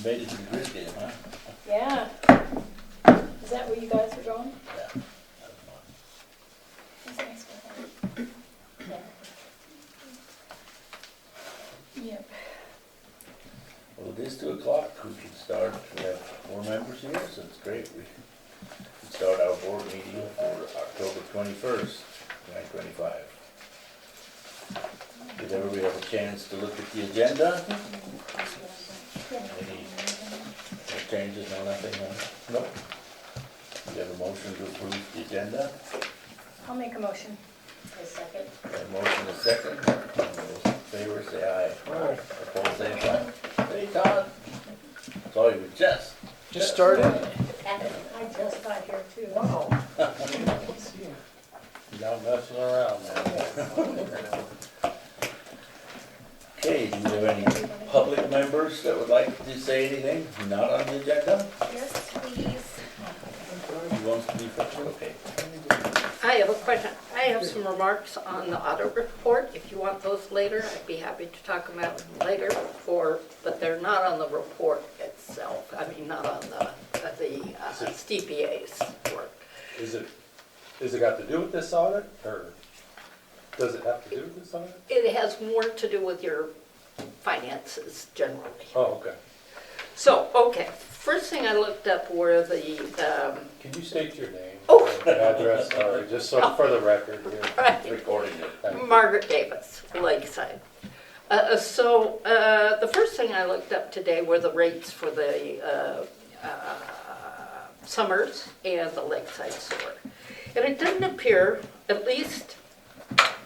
made it to the grid game, huh? Yeah. Is that where you guys are going? Yeah. That's a nice one. Yeah. Yep. Well, it is 2 o'clock. We can start. We have 4 members here, so it's great. We can start our board meeting for October 21st, 2025. Did everybody have a chance to look at the agenda? Any changes? No, nothing? No? Nope. Do you have a motion to approve the agenda? I'll make a motion. A second. A motion is second. All those in favor say aye. Aye. Opposed say aye. Hey, Todd. Saw you with Jess. Just started? I just got here too. Wow. Not messing around, man. Okay, do you have any public members that would like to say anything? Not on the agenda? Yes, please. Who wants to be first? Okay. I have a question. I have some remarks on the audit report. If you want those later, I'd be happy to talk about them later, but they're not on the report itself. I mean, not on the CPA's work. Is it got to do with this audit, or does it have to do with this audit? It has more to do with your finances generally. Oh, okay. So, okay, first thing I looked up were the, Can you state your name? Oh. Address, sorry, just so for the record here. right, Recording it. Thank you. Margaret Davis, Lakeside. The first thing I looked up today were the rates for the Summers and the Lakeside sewer. And it didn't appear, at least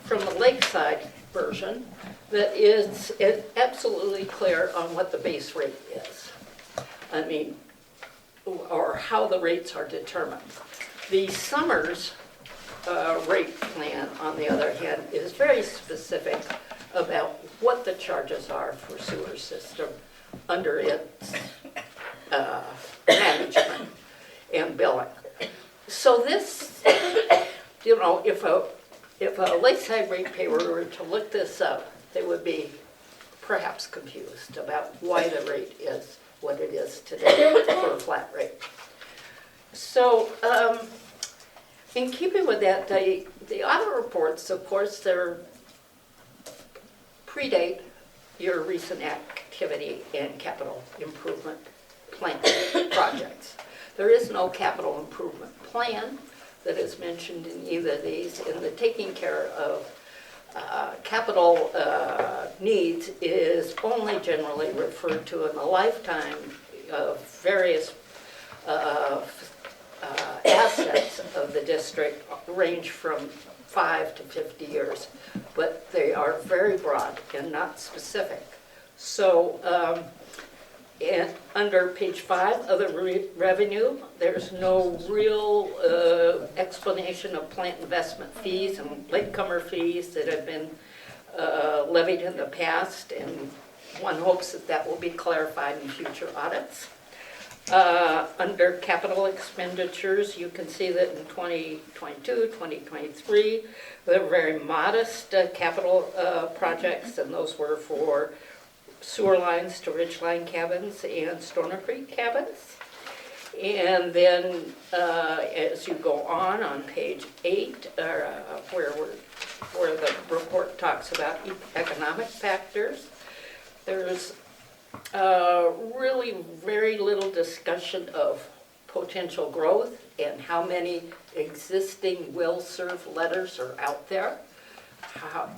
from the Lakeside version, that it's absolutely clear on what the base rate is. I mean, or how the rates are determined. The Summers rate plan, on the other hand, is very specific about what the charges are for sewer system under its management and billing. So this, you know, if a Lakeside ratepayer were to look this up, they would be perhaps confused about why the rate is what it is today for a flat rate. So, in keeping with that, the audit reports, of course, they're predate your recent activity in capital improvement plan projects. There is no capital improvement plan that is mentioned in either of these, and the taking care of capital needs is only generally referred to in the lifetime of various assets of the district, range from 5 to 50 years, but they are very broad and not specific. So and under page 5 of the revenue, there's no real explanation of plant investment fees and latecomer fees that have been levied in the past, and one hopes that that will be clarified in future audits. Under capital expenditures, you can see that in 2022, 2023, there were very modest capital projects, and those were for sewer lines to Ridgeline cabins and Stoner Creek cabins. And then as you go on page 8, where the report talks about economic factors, there's really very little discussion of potential growth and how many existing will-serve letters are out there.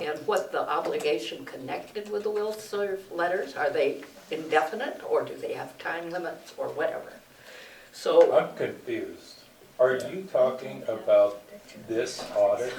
And what the obligation connected with the will-serve letters. Are they indefinite, or do they have time limits, or whatever? So I'm confused. Are you talking about this audit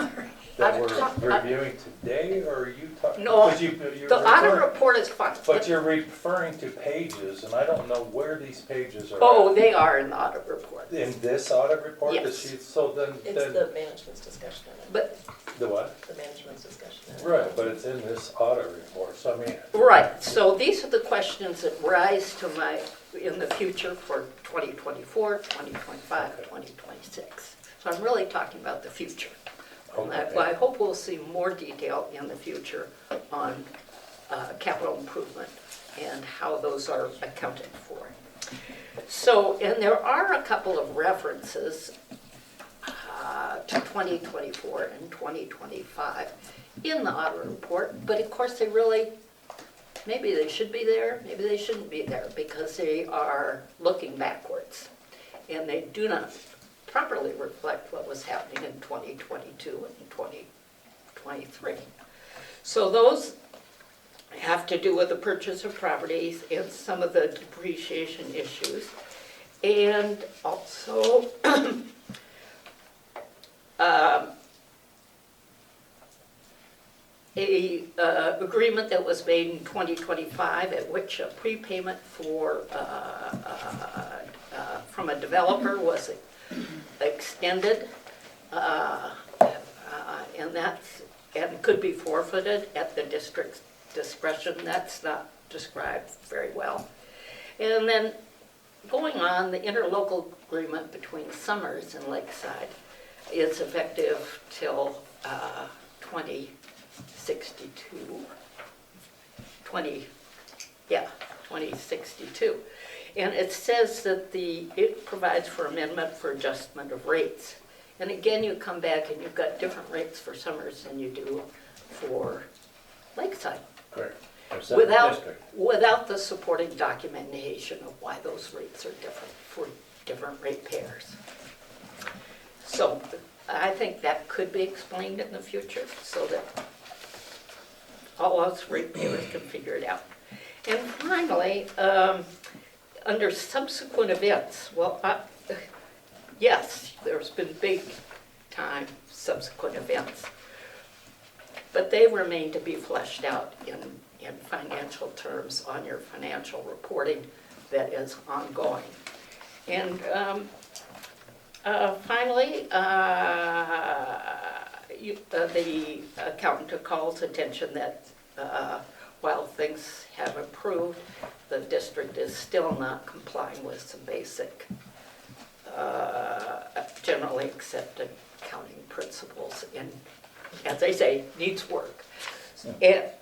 that we're reviewing today, or are you talking? No, the audit report is fine. But you're referring to pages, and I don't know where these pages are. Oh, they are in the audit report. In this audit report? Yes. So then. It's the management's discussion in it. But The what? The management's discussion in it. Right, but it's in this audit report, so I mean. right, so these are the questions that rise to in the future for 2024, 2025, 2026. So I'm really talking about the future. And Okay. I hope we'll see more detail in the future on capital improvement and how those are accounted for. So, and there are a couple of references to 2024 and 2025 in the audit report, but of course they really, maybe they should be there, maybe they shouldn't be there, because they are looking backwards. And they do not properly reflect what was happening in 2022 and 2023. So those have to do with the purchase of properties and some of the depreciation issues. And also agreement that was made in 2025 at which a prepayment for from a developer was extended, and could be forfeited at the district's discretion. That's not described very well. And then going on, the interlocal agreement between Summers and Lakeside is effective till 2062. And it says that it provides for amendment for adjustment of rates. And again, you come back and you've got different rates for Summers than you do for Lakeside. Correct. Or separate district. Without the supporting documentation of why those rates are different for different ratepayers. So I think that could be explained in the future so that all us ratepayers can figure it out. And finally, under subsequent events, well, yes, there's been big time subsequent events, but they remain to be fleshed out in financial terms on your financial reporting that is ongoing. And finally, the accountant calls attention that while things have improved, the district is still not complying with some basic generally accepted accounting principles, and as I say, needs work.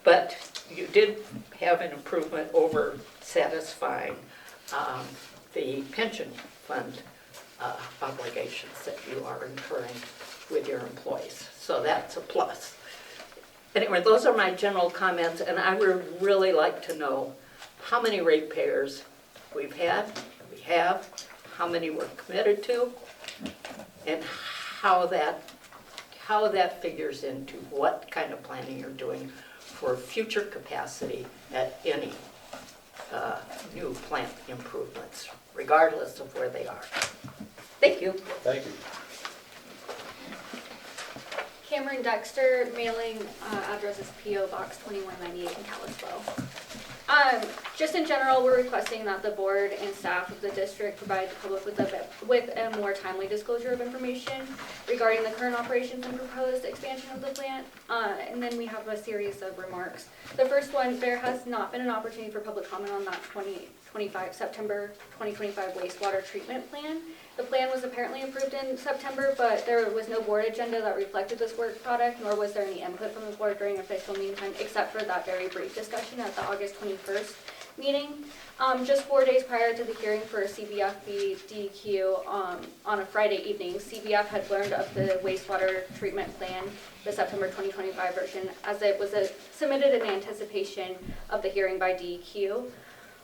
But you did have an improvement over satisfying the pension fund obligations that you are incurring with your employees. So that's a plus. Anyway, those are my general comments, and I would really like to know how many ratepayers we have, how many we're committed to, and how that figures into what kind of planning you're doing for future capacity at any new plant improvements, regardless of where they are. Thank you. Thank you. Cameron Dexter, mailing address is P.O. Box 2198 in Kalispell. Just in general, we're requesting that the board and staff of the district provide the public with a more timely disclosure of information regarding the current operations and proposed expansion of the plant. And then we have a series of remarks. The first one, there has not been an opportunity for public comment on that September 2025 wastewater treatment plan. The plan was apparently approved in September, but there was no board agenda that reflected this work product, nor was there any input from the board during official meantime, except for that very brief discussion at the August 21st meeting. Just 4 days prior to the hearing for CBF v. DEQ on a Friday evening, CBF had learned of the wastewater treatment plan, the September 2025 version, as it was submitted in anticipation of the hearing by DEQ.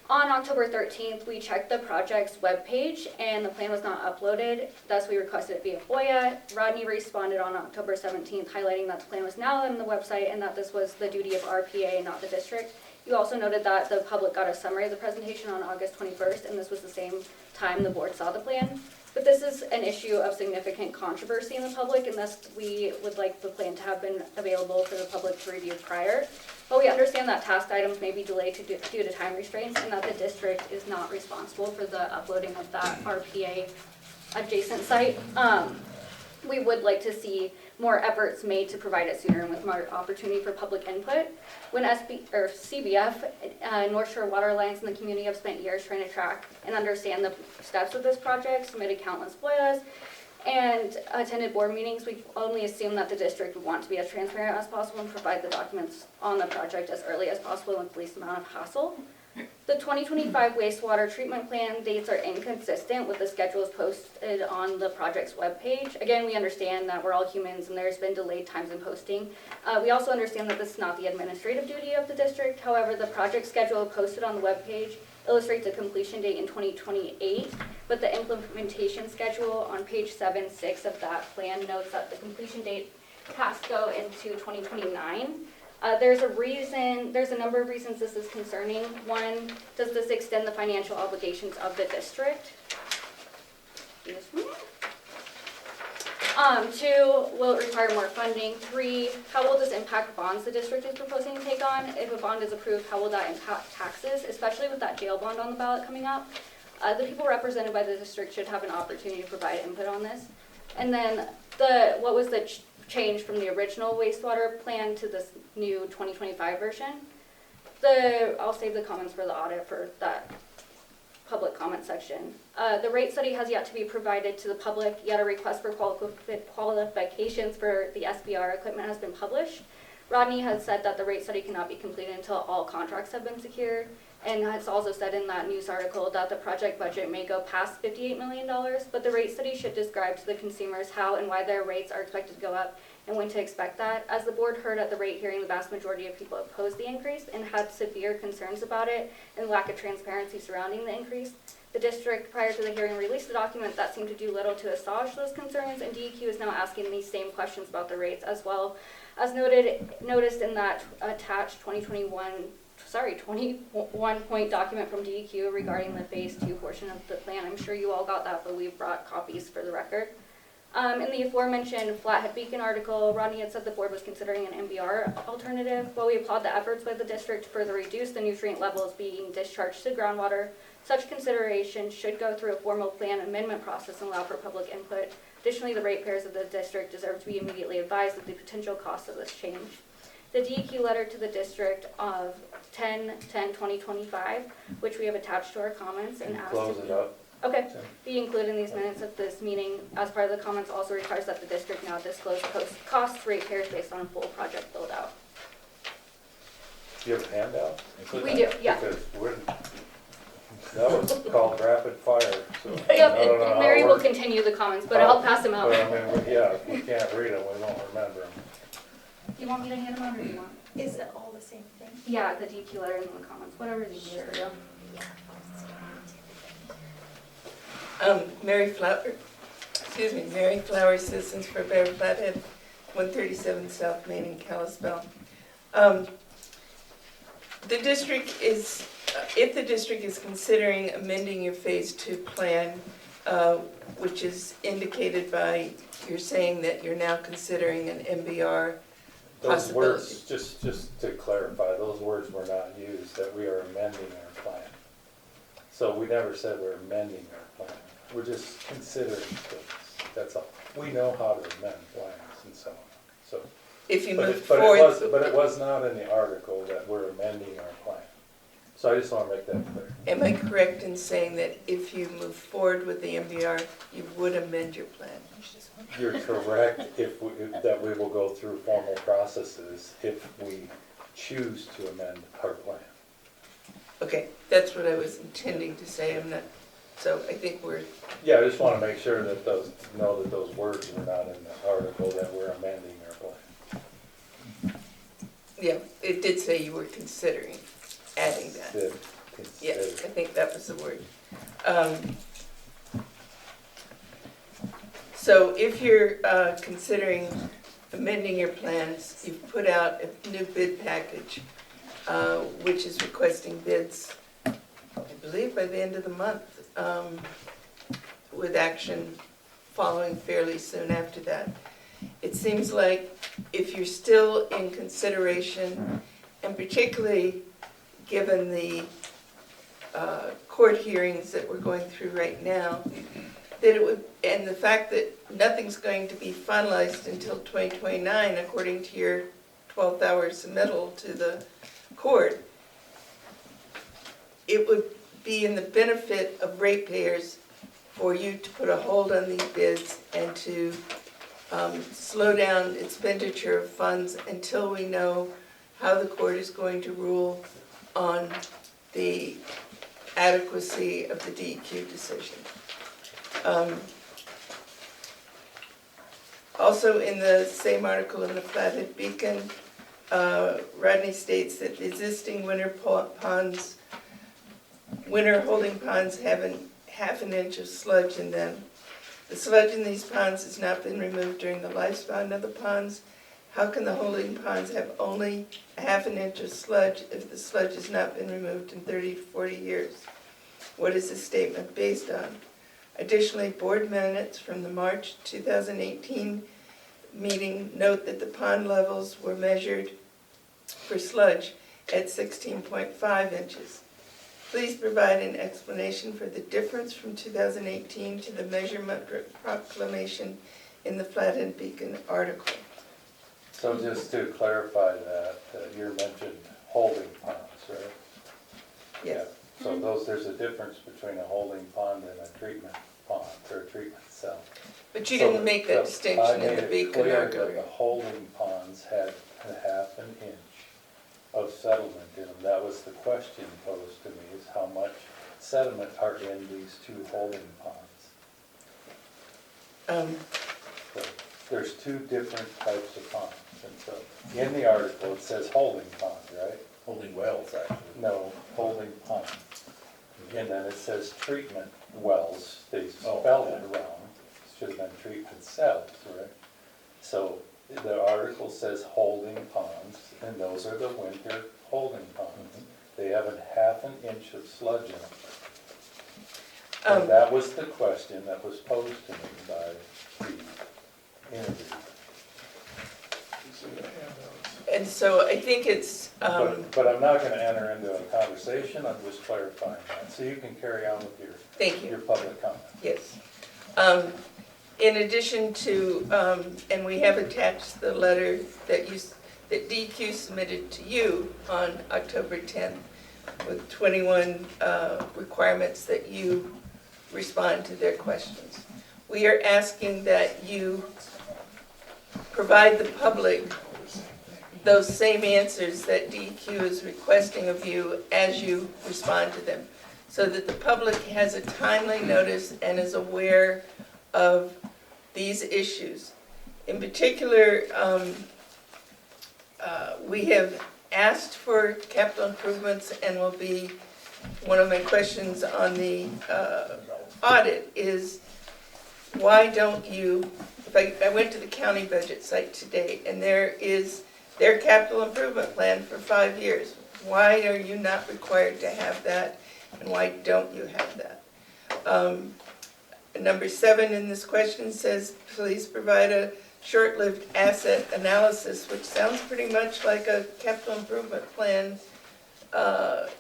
On October 13th, we checked the project's webpage and the plan was not uploaded. Thus, we requested it via FOIA. Rodney responded on October 17th, highlighting that the plan was now on the website and that this was the duty of RPA and not the district. You also noted that the public got a summary of the presentation on August 21st, and this was the same time the board saw the plan. But this is an issue of significant controversy in the public, and thus we would like the plan to have been available for the public to review prior. But we understand that task items may be delayed due to time restraints, and that the district is not responsible for the uploading of that RPA adjacent site. We would like to see more efforts made to provide it sooner and with more opportunity for public input. When CBF, North Shore Water Alliance, and the community have spent years trying to track and understand the steps of this project, submitted countless FOIAs, and attended board meetings, we only assume that the district would want to be as transparent as possible and provide the documents on the project as early as possible with the least amount of hassle. The 2025 wastewater treatment plan dates are inconsistent with the schedules posted on the project's webpage. Again, we understand that we're all humans and there's been delayed times in posting. We also understand that this is not the administrative duty of the district. However, the project schedule posted on the webpage illustrates a completion date in 2028, but the implementation schedule on page 7-6 of that plan notes that the completion date has to go into 2029. There's a number of reasons this is concerning. One, does this extend the financial obligations of the district? Yes. Two, will it require more funding? Three, how will this impact bonds the district is proposing to take on? If a bond is approved, how will that impact taxes, especially with that jail bond on the ballot coming up? The people represented by the district should have an opportunity to provide input on this. And then what was the change from the original wastewater plan to this new 2025 version? I'll save the comments for the audit for that public comment section. The rate study has yet to be provided to the public, yet a request for qualifications for the SBR equipment has been published. Rodney has said that the rate study cannot be completed until all contracts have been secured, and has also said in that news article that the project budget may go past $58 million, but the rate study should describe to the consumers how and why their rates are expected to go up and when to expect that. As the board heard at the rate hearing, the vast majority of people opposed the increase and had severe concerns about it and lack of transparency surrounding the increase. The district, prior to the hearing, released a document that seemed to do little to assuage those concerns, and DEQ is now asking these same questions about the rates, as well as noticed in that attached 21-point document from DEQ regarding the phase 2 portion of the plan. I'm sure you all got that, but we brought copies for the record. In the aforementioned Flathead Beacon article, Rodney had said the board was considering an MBR alternative. While we applaud the efforts by the district to further reduce the nutrient levels being discharged to groundwater, such consideration should go through a formal plan amendment process and allow for public input. Additionally, the ratepayers of the district deserve to be immediately advised of the potential costs of this change. The DEQ letter to the district of 10/10/2025, which we have attached to our comments and asked Close it up. Okay, be included in these minutes of this meeting. As part of the comments, also requires that the district now disclose costs ratepayers based on full project build out. Do you have a handout? We do, yeah. Because that was called rapid fire, so. I Yep, don't know how Mary it will works. continue the comments, but I'll pass them out. But I mean, yeah, if we can't read them, we won't remember them. You want me to hand them out or do you want? Is it all the same thing? Yeah, the DQ letter and the comments, whatever is easier for you. Mary Flower, Citizens for Bear Flathead, 137 South Main in Kalispell. The district is, if the district is considering amending your phase 2 plan, which is indicated by, you're saying that you're now considering an MBR Those possibility. words, just to clarify, those words were not used, that we are amending our plan. So we never said we're amending our plan. We're just considering things, that's all. We know how to amend plans and so on, so. If you But move it forward. but it was not in the article that we're amending our plan. So I just want to make that clear. Am I correct in saying that if you move forward with the MBR, you would amend your plan? You're correct that we will go through formal processes if we choose to amend our plan. Okay, that's what I was intending to say. I'm not, so I think we're, Yeah, I just want to make sure that those words were not in the article, that we're amending our plan. yeah, it did say you were considering adding that. Did Yes, I consider. think that was the word. So if you're considering amending your plans, you've put out a new bid package, which is requesting bids, I believe, by the end of the month, with action following fairly soon after that. It seems like if you're still in consideration, and particularly given the court hearings that we're going through right now, that it would, and the fact that nothing's going to be finalized until 2029, according to your 12th-hour submittal to the court, it would be in the benefit of ratepayers for you to put a hold on these bids and to slow down expenditure of funds until we know how the court is going to rule on the adequacy of the DEQ decision. Also in the same article in the Flathead Beacon, Rodney states that the existing winter holding ponds have half an inch of sludge in them. The sludge in these ponds has not been removed during the lifespan of the ponds. How can the holding ponds have only a half an inch of sludge if the sludge has not been removed in 30 to 40 years? What is this statement based on? Additionally, board minutes from the March 2018 meeting note that the pond levels were measured for sludge at 16.5 inches. Please provide an explanation for the difference from 2018 to the measurement proclamation in the Flathead Beacon article. So just to clarify that, you mentioned holding ponds, right? Yes. So there's a difference between a holding pond and a treatment pond, or a treatment cell. But you didn't make that distinction in the Beacon I made it clear article. that the holding ponds had a half an inch of settlement in them. That was the question posed to me, is how much sediment are in these two holding ponds? So there's two different types of ponds. And so in the article, it says holding pond, right? Holding wells, actually. No, holding pond. And then it says treatment wells. They Oh, spelled okay. it wrong. It should have been treatment cells, right? So the article says holding ponds, and those are the winter holding ponds. They have a half an inch of sludge in them. And that was the question that was posed to me by the interview. And so I think it's, But I'm not gonna enter into a conversation, I'm just clarifying that, so you can carry on with thank you. your public comment. Yes. In addition to, and we have attached the letter that DEQ submitted to you on October 10th with 21 requirements that you respond to their questions. We are asking that you provide the public those same answers that DEQ is requesting of you as you respond to them, so that the public has a timely notice and is aware of these issues. In particular, we have asked for capital improvements, and will be one of my questions on the audit is, why don't you, I went to the county budget site today, and there is their capital improvement plan for 5 years. Why are you not required to have that, and why don't you have that? Number 7 in this question says, please provide a short-lived asset analysis, which sounds pretty much like a capital improvement plan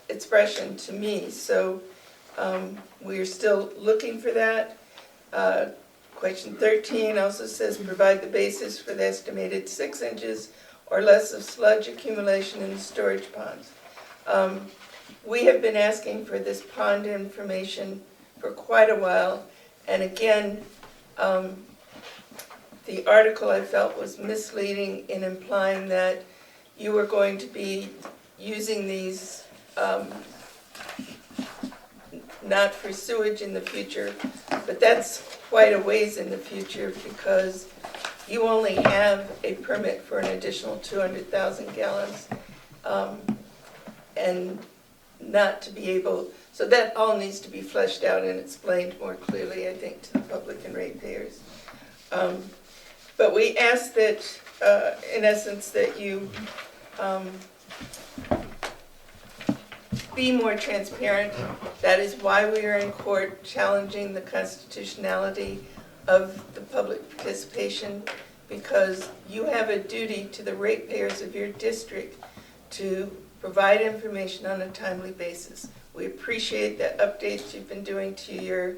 expression to me. So we're still looking for that. Question 13 also says, provide the basis for the estimated 6 inches or less of sludge accumulation in the storage ponds. We have been asking for this pond information for quite a while, and again, the article I felt was misleading in implying that you were going to be using these not for sewage in the future, but that's quite a ways in the future, because you only have a permit for an additional 200,000 gallons, and not to be able, so that all needs to be fleshed out and explained more clearly, I think, to the public and ratepayers. But we ask that, in essence, that you be more transparent. That is why we are in court challenging the constitutionality of the public participation, because you have a duty to the ratepayers of your district to provide information on a timely basis. We appreciate the updates you've been doing to your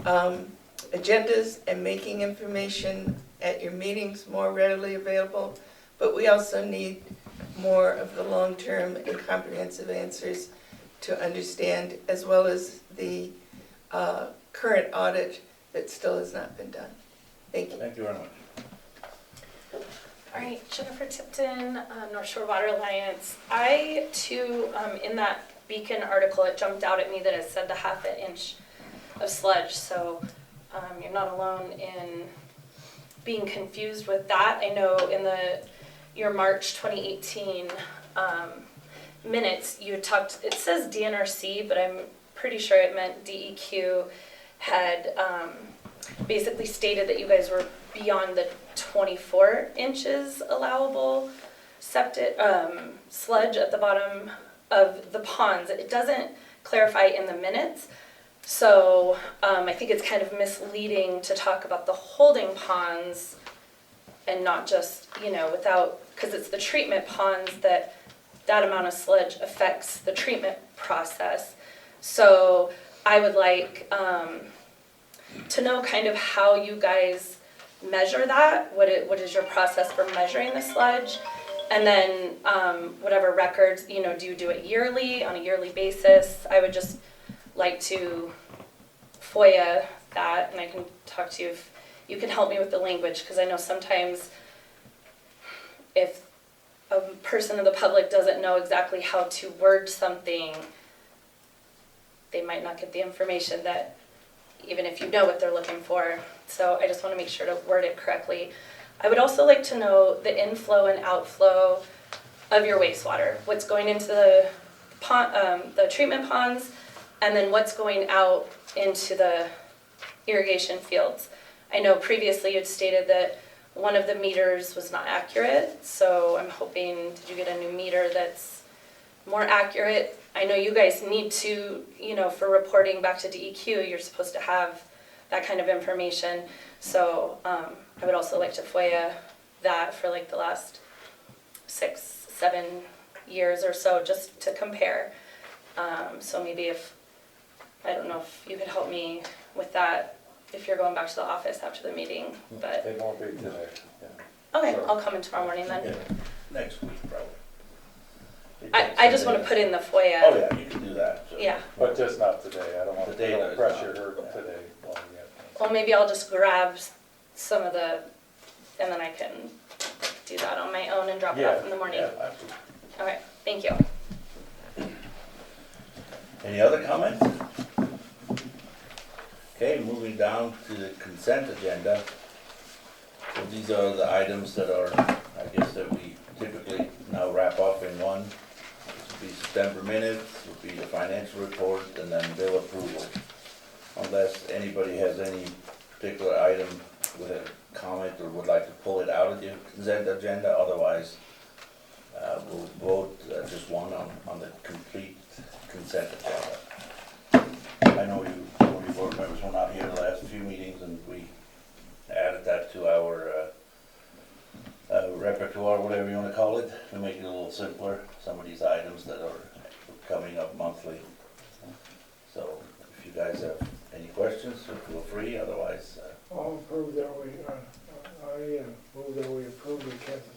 agendas and making information at your meetings more readily available, but we also need more of the long-term and comprehensive answers to understand, as well as the current audit that still has not been done. Thank you. Thank you very much. All right, Jennifer Tipton, North Shore Water Alliance. I too, in that Beacon article, it jumped out at me that it said the half an inch of sludge. So you're not alone in being confused with that. I know in your March 2018 minutes, you talked, it says DNRC, but I'm pretty sure it meant DEQ had basically stated that you guys were beyond the 24 inches allowable septic sludge at the bottom of the ponds. It doesn't clarify in the minutes, so I think it's kind of misleading to talk about the holding ponds and not just, without, because it's the treatment ponds that amount of sludge affects the treatment process. So I would like to know kind of how you guys measure that. What is your process for measuring the sludge? And then whatever records, do you do it yearly, on a yearly basis? I would just like to FOIA that, and I can talk to you if you can help me with the language, because I know sometimes if a person in the public doesn't know exactly how to word something, they might not get the information that, even if you know what they're looking for. So I just want to make sure to word it correctly. I would also like to know the inflow and outflow of your wastewater. What's going into the treatment ponds, and then what's going out into the irrigation fields. I know previously you'd stated that one of the meters was not accurate, so I'm hoping, did you get a new meter that's more accurate? I know you guys need to, for reporting back to DEQ, you're supposed to have that kind of information. So I would also like to FOIA that for like the last 6-7 years or so, just to compare. So maybe I don't know if you could help me with that, if you're going back to the office after the meeting, but. It won't be today, yeah. Okay, Sure. I'll come in tomorrow morning then. Yeah, next week probably. I just want to put in the FOIA. Oh, yeah, you can do that. so. Yeah. But just not today, I don't want Today, to no, pressure it's her not. today while we got. Well, maybe I'll just grab some of the, and then I can do that on my own and drop it off in the morning. Yeah, absolutely. All right, thank you. Any other comments? Okay, moving down to the consent agenda. So these are the items that are, I guess, that we typically now wrap up in one. This would be September minutes, would be the financial report, and then bill approval. Unless anybody has any particular item with a comment or would like to pull it out of the consent agenda, otherwise we'll vote just one on the complete consent agenda. I know you board members were not here the last few meetings, and we added that to our repertoire, whatever you want to call it, to make it a little simpler, some of these items that are coming up monthly. So if you guys have any questions, feel free, otherwise. I'll approve that I move that we approve the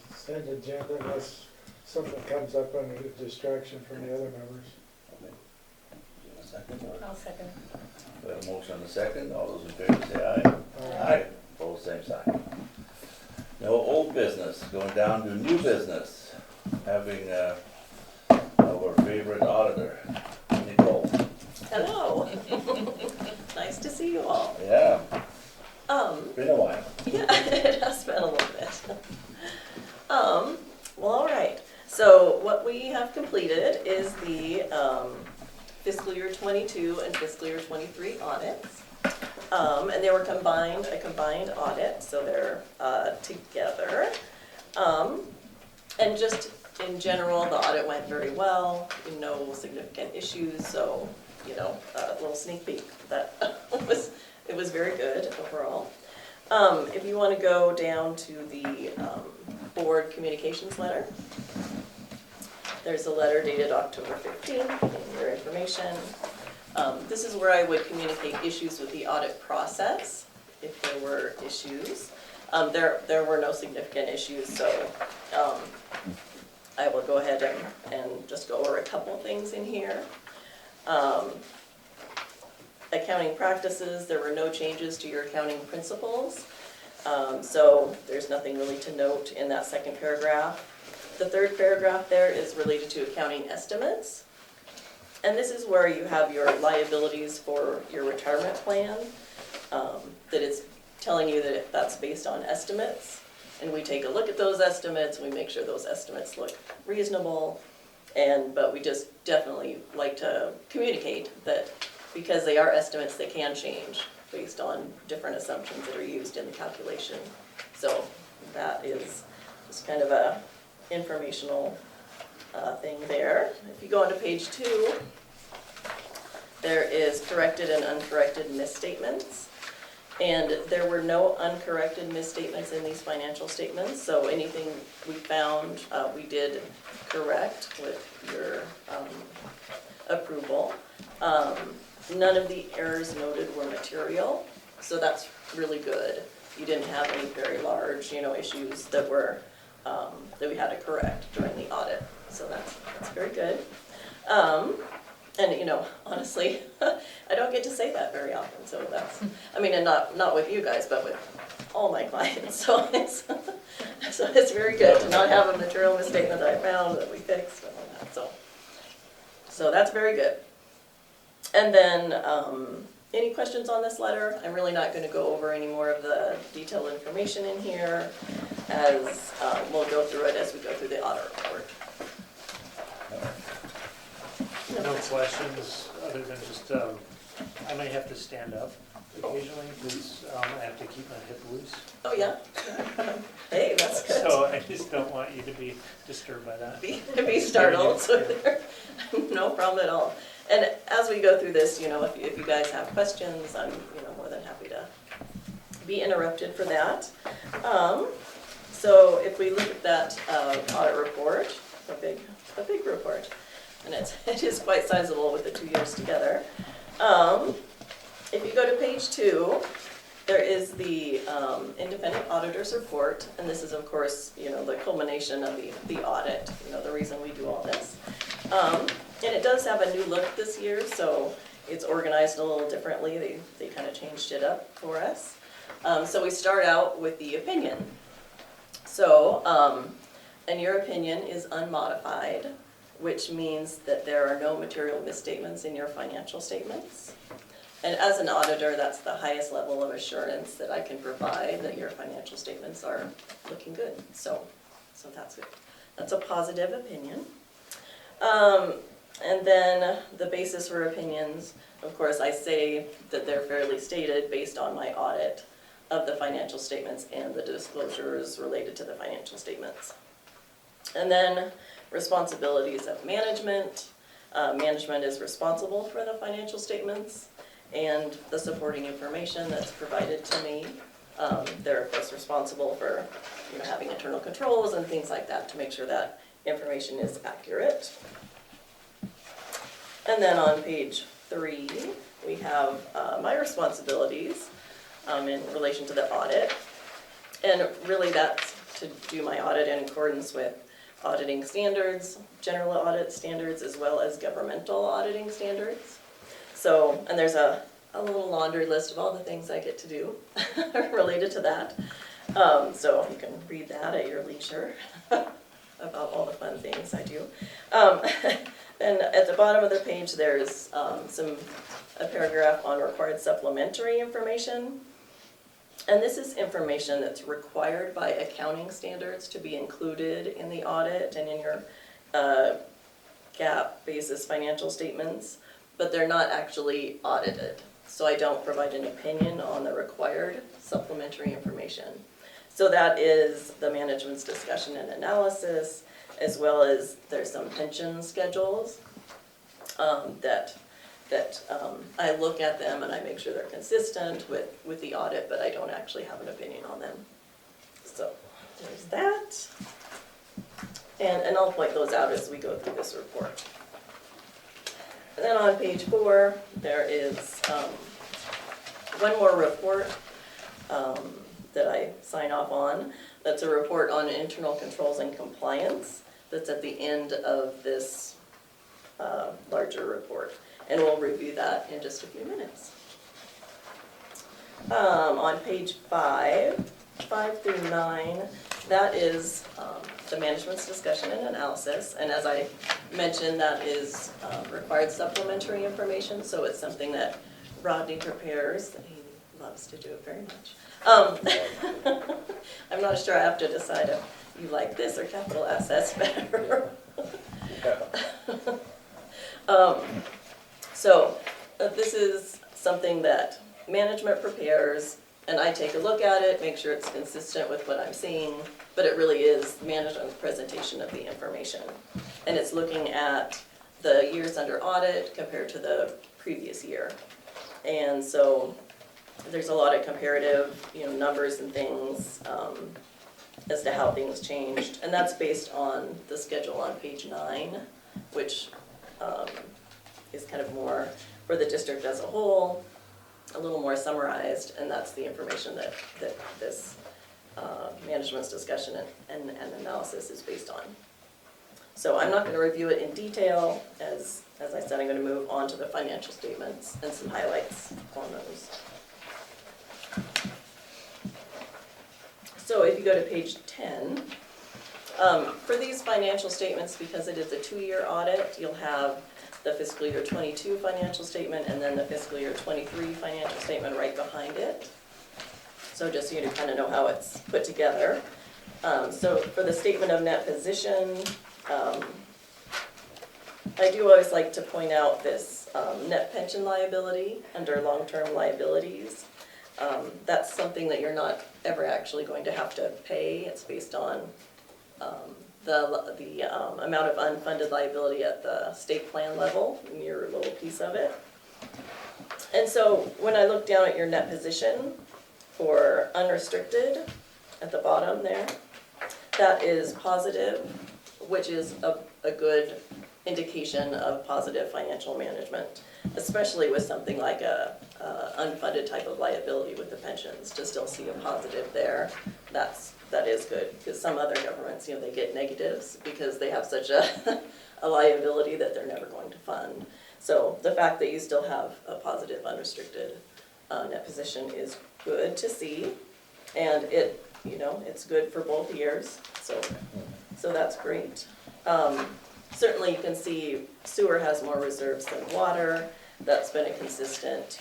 consent agenda unless something comes up under the distraction from the other members. A second, or I'll second. we have a motion and a second, all those in favor say aye. Aye. Opposed, same sign. No old business, going down to new business, having our favorite auditor, Nicole. Hello. Nice to see you all. Yeah, been a while. Yeah, it has been a little bit. Well, all right. So what we have completed is the fiscal year 22 and fiscal year 23 audits. And they were a combined audit, so they're together. And just in general, the audit went very well, no significant issues, so, a little sneak peek. That it was very good overall. If you want to go down to the board communications letter, there's a letter dated October 15th, in your information. This is where I would communicate issues with the audit process, if there were issues. There were no significant issues, so I will go ahead and just go over a couple things in here. accounting practices, there were no changes to your accounting principles. So there's nothing really to note in that second paragraph. The third paragraph there is related to accounting estimates. And this is where you have your liabilities for your retirement plan, that it's telling you that that's based on estimates. And we take a look at those estimates, we make sure those estimates look reasonable. But we just definitely like to communicate that because they are estimates, they can change based on different assumptions that are used in the calculation. So that is just kind of a informational thing there. If you go on to page 2, there is corrected and uncorrected misstatements. And there were no uncorrected misstatements in these financial statements, so anything we found, we did correct with your approval. None of the errors noted were material, so that's really good. You didn't have any very large, issues that were that we had to correct during the audit, so that's very good. And honestly, I don't get to say that very often, so that's, and not with you guys, but with all my clients, so it's very good to not have a material misstatement that I found that we fixed and all that, so that's very good. And then, any questions on this letter? I'm really not gonna go over any more of the detailed information in here, as we'll go through it as we go through the audit report. No questions, other than just, I might have to stand up occasionally, because I have to keep my hip loose. Oh, yeah? Hey, that's good. So I just don't want you to be disturbed by that. Be startled, so no problem at all. And as we go through this, if you guys have questions, I'm, more than happy to be interrupted for that. So if we look at that audit report, a big report, and it is quite sizable with the 2 years together. If you go to page 2, there is the independent auditor's report, and this is of course, the culmination of the audit, the reason we do all this. And it does have a new look this year, so it's organized a little differently. They kind of changed it up for us. So we start out with the opinion. So, and your opinion is unmodified, which means that there are no material misstatements in your financial statements. And as an auditor, that's the highest level of assurance that I can provide that your financial statements are looking good. So that's good. That's a positive opinion. And then the basis for opinions, of course, I say that they're fairly stated based on my audit of the financial statements and the disclosures related to the financial statements. And then responsibilities of management. Management is responsible for the financial statements and the supporting information that's provided to me. They're of course responsible for having internal controls and things like that to make sure that information is accurate. And then on page 3, we have my responsibilities in relation to the audit. And really that's to do my audit in accordance with auditing standards, general audit standards, as well as governmental auditing standards. So, and there's a little laundry list of all the things I get to do related to that. So you can read that at your leisure about all the fun things I do. And at the bottom of the page, there's a paragraph on required supplementary information. And this is information that's required by accounting standards to be included in the audit and in your GAAP basis financial statements, but they're not actually audited. So I don't provide an opinion on the required supplementary information. So that is the management's discussion and analysis, as well as there's some pension schedules that I look at them and I make sure they're consistent with the audit, but I don't actually have an opinion on them. So there's that. And I'll point those out as we go through this report. And then on page 4, there is one more report that I sign off on. That's a report on internal controls and compliance that's at the end of this larger report. And we'll review that in just a few minutes. On page 5 through 9, that is the management's discussion and analysis. And as I mentioned, that is required supplementary information, so it's something that Rodney prepares. He loves to do it very much. I'm not sure, I have to decide if you like this or capital assets better. So this is something that management prepares, and I take a look at it, make sure it's consistent with what I'm seeing, but it really is management's presentation of the information. And it's looking at the years under audit compared to the previous year. And so there's a lot of comparative, numbers and things as to how things changed. And that's based on the schedule on page 9, which is kind of more for the district as a whole, a little more summarized, and that's the information that this management's discussion and analysis is based on. So I'm not going to review it in detail. As I said, I'm going to move on to the financial statements and some highlights on those. So if you go to page 10, for these financial statements, because it is a 2-year audit, you'll have the fiscal year 22 financial statement and then the fiscal year 23 financial statement right behind it. So just so you kind of know how it's put together. So for the statement of net position, I do always like to point out this net pension liability under long-term liabilities. That's something that you're not ever actually going to have to pay. It's based on the amount of unfunded liability at the state plan level, in your little piece of it. And so when I look down at your net position for unrestricted at the bottom there, that is positive, which is a good indication of positive financial management, especially with something like a unfunded type of liability with the pensions. To still see a positive there, that is good, because some other governments, they get negatives because they have such a liability that they're never going to fund. So the fact that you still have a positive unrestricted net position is good to see, and it's good for both years. So that's great. Certainly you can see sewer has more reserves than water. That's been a consistent,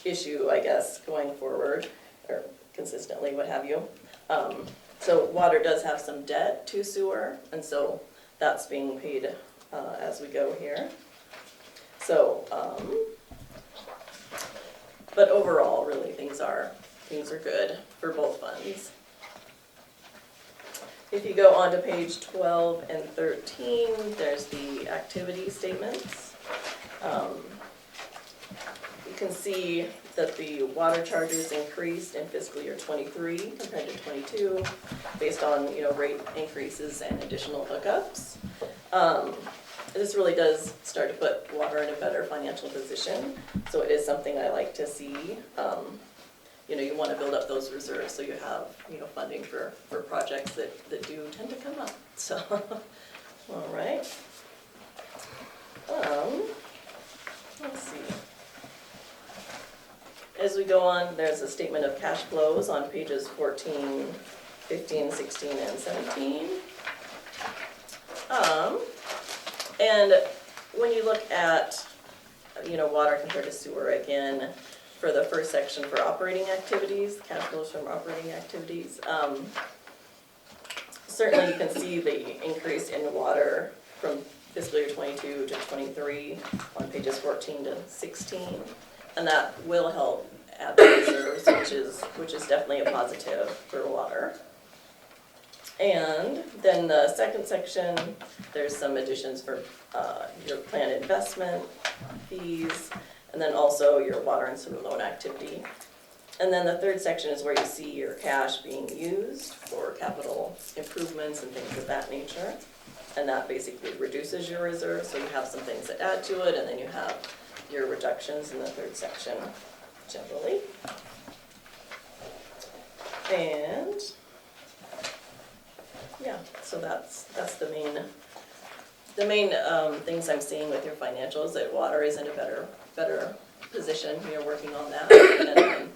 issue, I guess, going forward, or consistently, what have you. So water does have some debt to sewer, and so that's being paid as we go here. So, but overall, really, things are good for both funds. If you go on to page 12 and 13, there's the activity statements. You can see that the water charges increased in fiscal year 23 compared to 22, based on rate increases and additional hookups. This really does start to put water in a better financial position, so it is something I like to see. You want to build up those reserves so you have funding for projects that do tend to come up. So, all right. Let's see. As we go on, there's a statement of cash flows on pages 14, 15, 16, and 17. And when you look at, water compared to sewer, again, for the first section for operating activities, cash flows from operating activities, certainly you can see the increase in water from fiscal year 22 to 23 on pages 14 to 16, and that will help add the reserves, which is definitely a positive for water. And then the second section, there's some additions for your planned investment fees, and then also your water and sewer loan activity. And then the third section is where you see your cash being used for capital improvements and things of that nature. And that basically reduces your reserve, so you have some things that add to it, and then you have your reductions in the third section, generally. And yeah, so that's the main the main things I'm seeing with your financials, that water is in a better position. You're working on that. And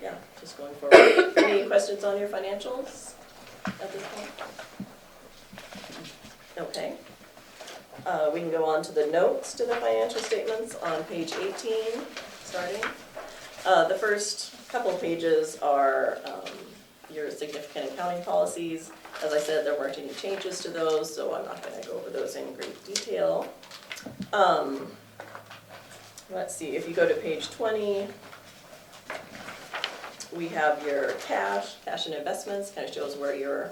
yeah, just going forward. Any questions on your financials at this point? Okay. We can go on to the notes to the financial statements on page 18, starting. The first couple of pages are your significant accounting policies. As I said, there weren't any changes to those, so I'm not going to go over those in great detail. Let's see, if you go to page 20, we have your cash and investments, kind of shows where your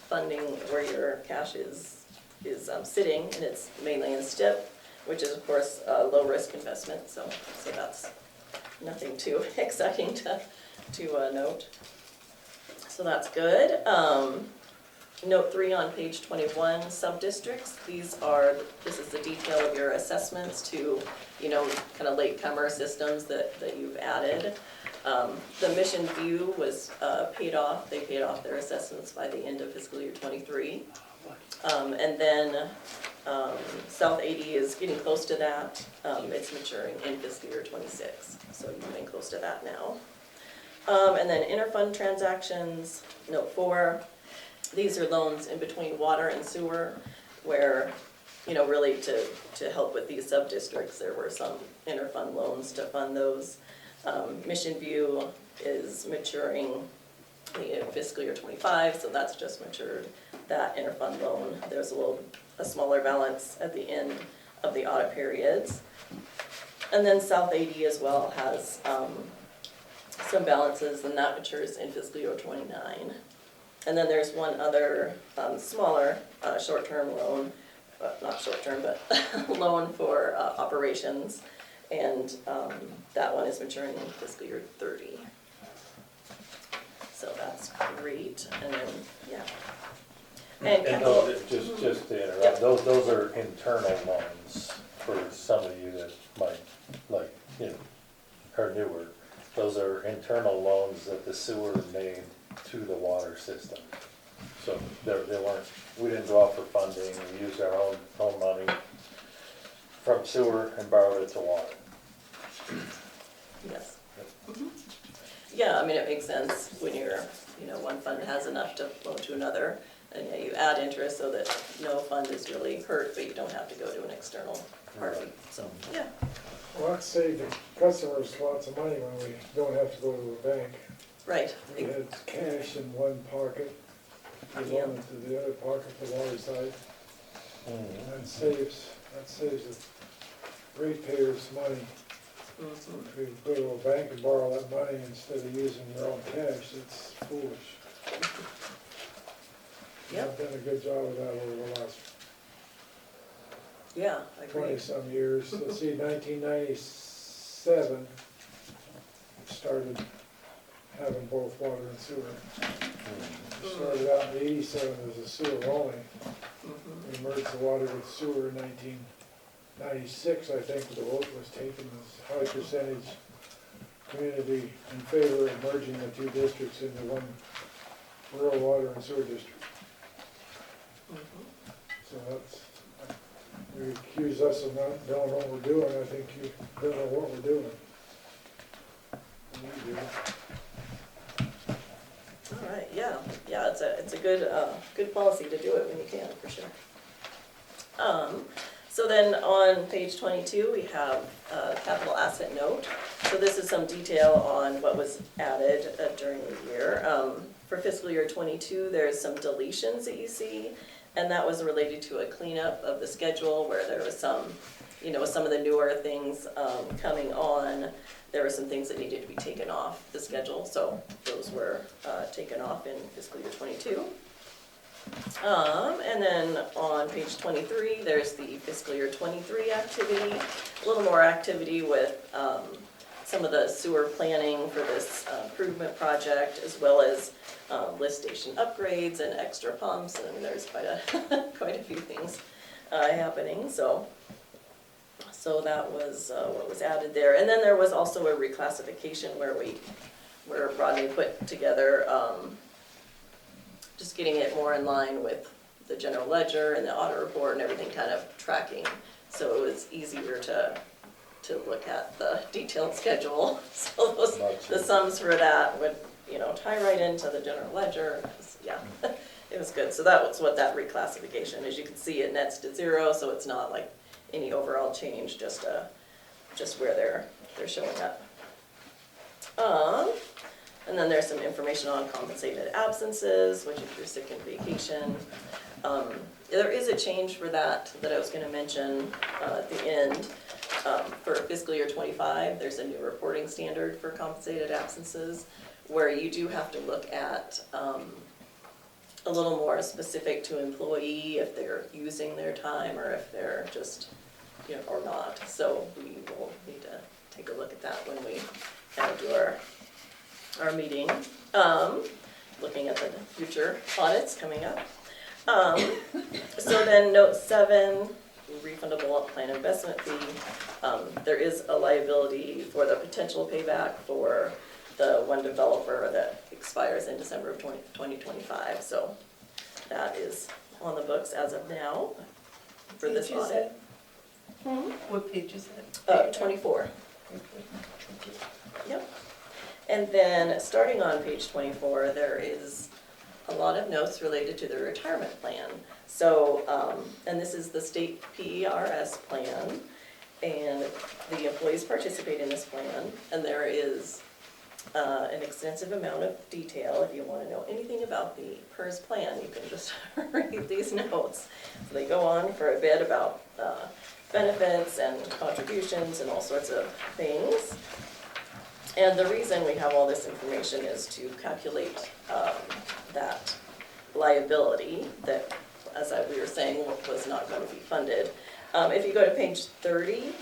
funding, where your cash is sitting, and it's mainly in STIP, which is of course a low-risk investment, so that's nothing too exciting to note. So that's good. Note 3 on page 21, sub-districts. This is the detail of your assessments to, kind of latecomer systems that you've added. The Mission View was paid off. They paid off their assessments by the end of fiscal year 23. And then South 80 is getting close to that. It's maturing in fiscal year 26, so you're getting close to that now. And then interfund transactions, note 4. These are loans in between water and sewer where, really to help with these sub-districts, there were some interfund loans to fund those. Mission View is maturing in fiscal year 25, so that's just matured. That interfund loan, there's a smaller balance at the end of the audit periods. And then South 80 as well has some balances, and that matures in fiscal year 29. And then there's one other smaller short-term loan, not short-term, but loan for operations, and that one is maturing in fiscal year 30. So that's great, and then, yeah. And capital, Just to interrupt, Yep. those are internal loans for some of you that might, are newer. Those are internal loans that the sewer made to the water system. So we didn't go out for funding, we used our own money from sewer and borrowed it to water. yes. Yeah, it makes sense when you're, one fund has enough to flow to another. And yeah, you add interest so that no fund is really hurt, but you don't have to go to an external party, so, yeah. Well, that saved the customers lots of money when we don't have to go to the bank. Right. We had cash in one pocket, we loaned it to the other pocket, the water side. That saves the ratepayers money. If we go to a bank and borrow that money instead of using your own cash, it's foolish. Yep. I've done a good job of that over the last Yeah, I agree. 20-some years. Let's see, 1997, started having both water and sewer. Started out in 87 as a sewer only. We merged the water with sewer in 1996, I think, the vote was taken as high percentage community in favor of merging the two districts into one rural water and sewer district. So you accuse us of not knowing what we're doing, I think you don't know what we're doing. We do. All right, yeah, it's a good policy to do it when you can, for sure. So then on page 22, we have a capital asset note. So this is some detail on what was added during the year. For fiscal year 22, there's some deletions that you see, and that was related to a cleanup of the schedule where there was some, some of the newer things coming on. There were some things that needed to be taken off the schedule, so those were taken off in fiscal year 22. And then on page 23, there's the fiscal year 23 activity, a little more activity with some of the sewer planning for this improvement project, as well as lift station upgrades and extra pumps, and there's quite a few things happening, so that was what was added there. And then there was also a reclassification where Rodney put together just getting it more in line with the general ledger and the audit report and everything kind of tracking. So it was easier to look at the detailed schedule. So the sums for that would, tie right into the general ledger. Yeah, it was good. So that was what that reclassification, as you can see, it nets to 0, so it's not like any overall change, just where they're showing up. And then there's some information on compensated absences, which if you're sick and vacation. There is a change for that I was going to mention at the end. For fiscal year 25, there's a new reporting standard for compensated absences, where you do have to look at a little more specific to employee, if they're using their time or if they're just, or not. So we will need to take a look at that when we kind of do our meeting, looking at the future audits coming up. So then note 7, refundable plan investment fee. There is a liability for the potential payback for the one developer that expires in December of 2025. So that is on the books as of now for this audit. What page is that? 24. Yep. And then starting on page 24, there is a lot of notes related to the retirement plan. So, and this is the state PERS plan, and the employees participate in this plan, and there is an extensive amount of detail. If you want to know anything about the PERS plan, you can just read these notes. So they go on for a bit about benefits and contributions and all sorts of things. And the reason we have all this information is to calculate that liability that, as we were saying, was not going to be funded. If you go to page 30,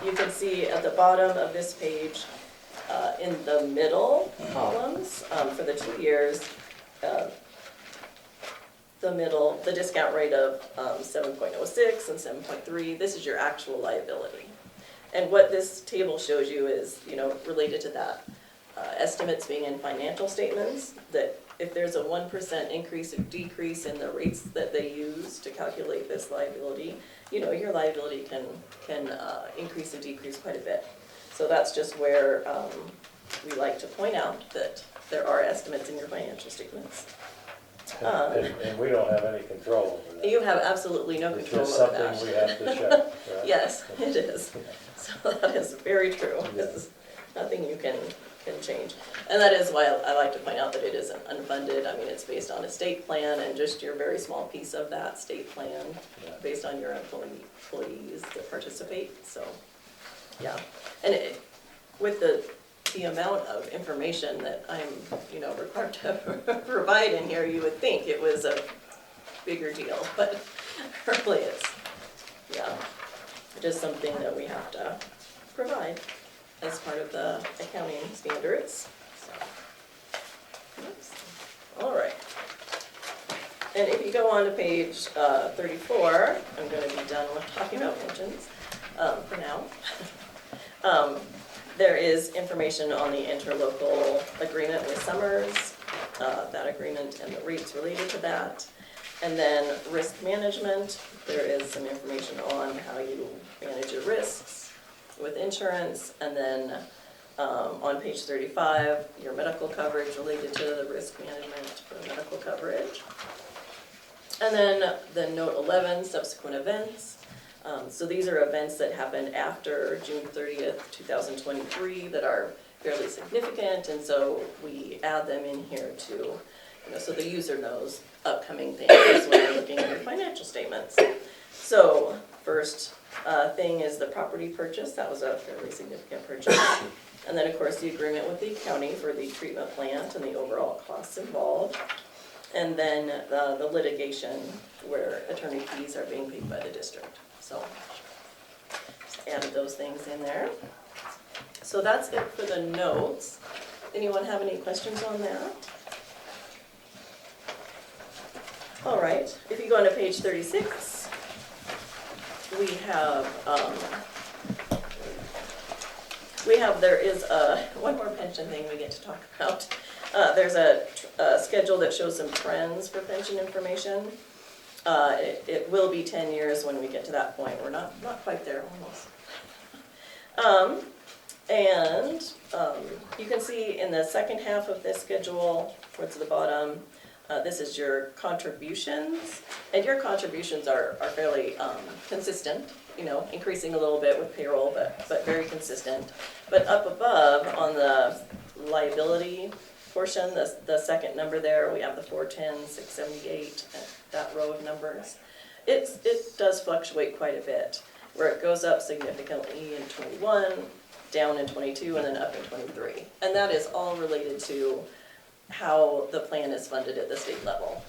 you can see at the bottom of this page, in the middle columns, for the 2 years, the discount rate of 7.06 and 7.3, this is your actual liability. And what this table shows you is, related to that, estimates being in financial statements, that if there's a 1% increase or decrease in the rates that they use to calculate this liability, your liability can increase and decrease quite a bit. So that's just where we like to point out that there are estimates in your financial statements. And we don't have any control over that. You have absolutely no It's control just over that. something we have to check, right? Yes, it is. So that is very true. This is nothing you can change. And that is why I like to point out that it isn't unfunded. I mean, it's based on a state plan and just your very small piece of that state plan based on your employees that participate. So, yeah. And with the amount of information that I'm, required to provide in here, you would think it was a bigger deal, but really it's, just something that we have to provide as part of the accounting standards. So, oops. All right. And if you go on to page 34, I'm going to be done with talking about pensions for now. There is information on the interlocal agreement with Summers, that agreement and the rates related to that. And then risk management, there is some information on how you manage your risks with insurance. And then on page 35, your medical coverage related to the risk management for medical coverage. And then note 11, subsequent events. So these are events that happened after June 30th, 2023 that are fairly significant, and so we add them in here too, so the user knows upcoming things when they're looking at your financial statements. So first thing is the property purchase. That was a fairly significant purchase. And then of course the agreement with the county for the treatment plant and the overall costs involved. And then the litigation where attorney fees are being paid by the district. So just added those things in there. So that's it for the notes. Anyone have any questions on that? All right, if you go on to page 36, we have, there is one more pension thing we get to talk about. There's a schedule that shows some trends for pension information. It will be 10 years when we get to that point. We're not quite there, almost. You can see in the second half of this schedule, towards the bottom, this is your contributions. And your contributions are fairly consistent, you know, increasing a little bit with payroll, but very consistent. But up above on the liability portion, the second number there, we have the 410, 678, that row of numbers. It does fluctuate quite a bit, where it goes up significantly in 21, down in 22, and then up in 23. And that is all related to how the plan is funded at the state level.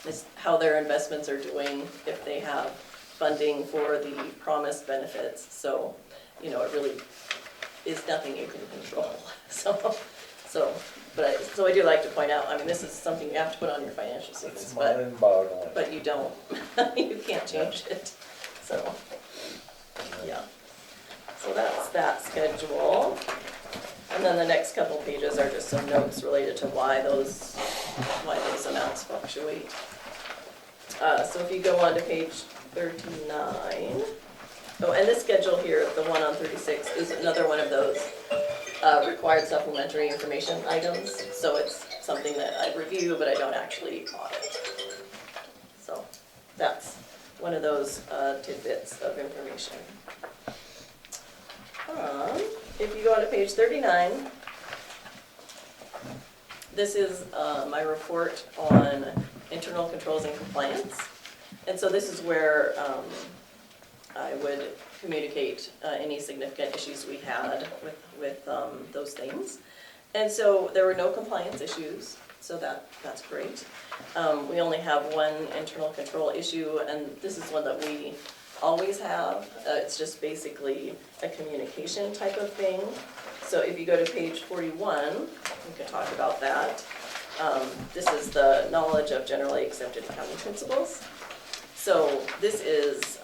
It's how their investments are doing, if they have funding for the promised benefits. So, you know, it really is nothing you can control. So I do like to point out, I mean, this is something you have to put on your financial statements, but you don't, you can't change it, so, yeah. So that's that schedule. And then the next couple pages are just some notes related to why those amounts fluctuate. So if you go on to page 39, oh, and this schedule here, the one on 36, is another one of those required supplementary information items. So it's something that I review, but I don't actually audit. So that's one of those tidbits of information. If you go on to page 39, this is my report on internal controls and compliance. And so this is where I would communicate any significant issues we had with those things. And so there were no compliance issues, so that's great. We only have one internal control issue, and this is one that we always have. It's just basically a communication type of thing. So if you go to page 41, we can talk about that. This is the knowledge of generally accepted accounting principles. So this is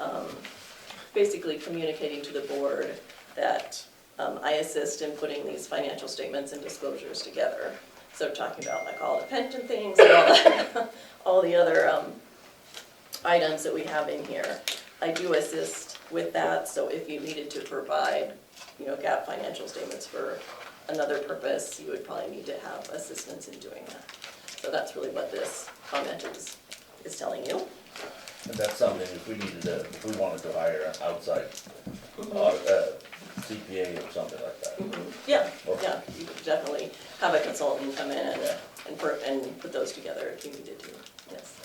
basically communicating to the board that I assist in putting these financial statements and disclosures together. So talking about like all the pension things and all the other items that we have in here. I do assist with that, so if you needed to provide, you know, GAAP financial statements for another purpose, you would probably need to have assistance in doing that. So that's really what this comment is telling you. And that's something, if we wanted to hire an outside CPA or something like that. Yeah, yeah, you could definitely have a consultant come in and put those together if you needed to, yes.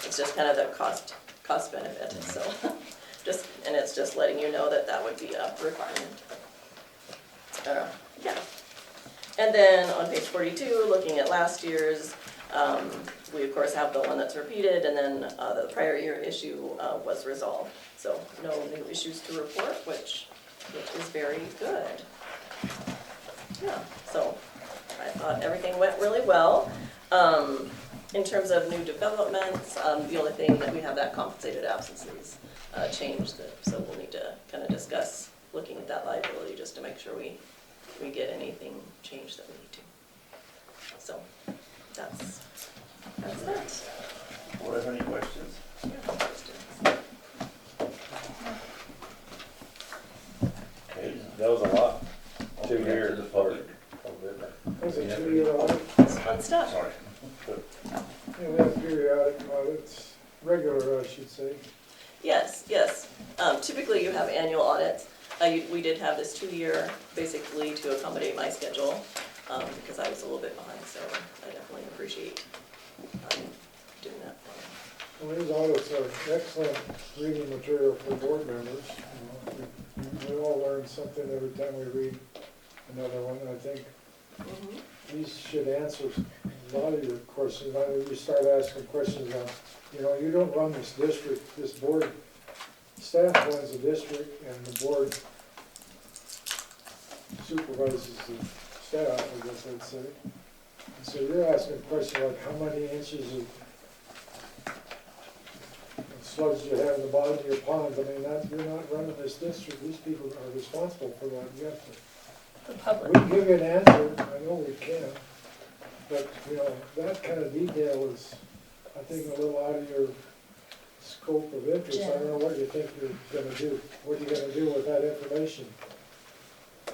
It's just kind of the cost benefit, so and it's just letting you know that would be a requirement. Yeah. And then on page 42, looking at last year's, we of course have the one that's repeated, and then the prior year issue was resolved. So no new issues to report, which is very good. Yeah, so I thought everything went really well. In terms of new developments, the only thing that we have that compensated absences changed, so we'll need to kind of discuss looking at that liability just to make sure we get anything changed that we need to. So that's that. Board have any questions? Okay, That was a lot. open it to the public. That's a 2-year audit. It's fun stuff. Sorry. Yeah, we have periodic audits, regular, I should say. Yes. Typically you have annual audits. We did have this 2-year, basically to accommodate my schedule, because I was a little bit behind, so I definitely appreciate doing that. Well, these audits are excellent reading material for board members. We all learn something every time we read another one. I think these should answer a lot of your questions. You start asking questions on, you don't run this district, this board. Staff runs the district and the board supervises the staff, I guess I'd say. And so you're asking a question like how many inches of sludge you have in the bottom of your pond. I mean, you're not running this district. These people are responsible for that. You have to. The public. We can give you an answer, I know we can, but, that kind of detail is, I think, a little out of your scope of interest, I don't know what you think you're gonna do. What are you gonna do with that information?